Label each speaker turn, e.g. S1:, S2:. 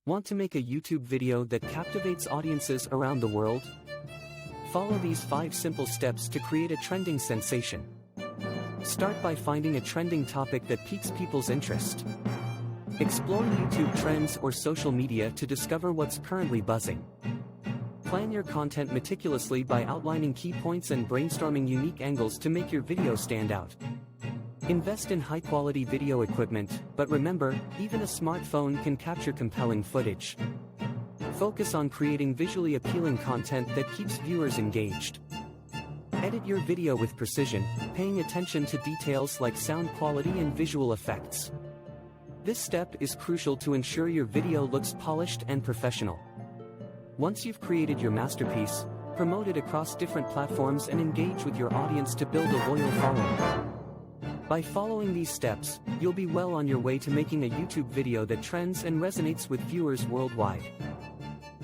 S1: Want to make a YouTube video that captivates audiences around the world? Follow these 5 simple steps to create a trending sensation. Start by finding a trending topic that piques people's interest. Explore YouTube trends or social media to discover what's currently buzzing. Plan your content meticulously by outlining key points and brainstorming unique angles to make your video stand out. Invest in high-quality video equipment, but remember, even a smartphone can capture compelling footage. Focus on creating visually appealing content that keeps viewers engaged. Edit your video with precision, paying attention to details like sound quality and visual effects. This step is crucial to ensure your video looks polished and professional. Once you've created your masterpiece, promote it across different platforms and engage with your audience to build a loyal following. By following these steps, you'll be well on your way to making a YouTube video that trends and resonates with viewers worldwide.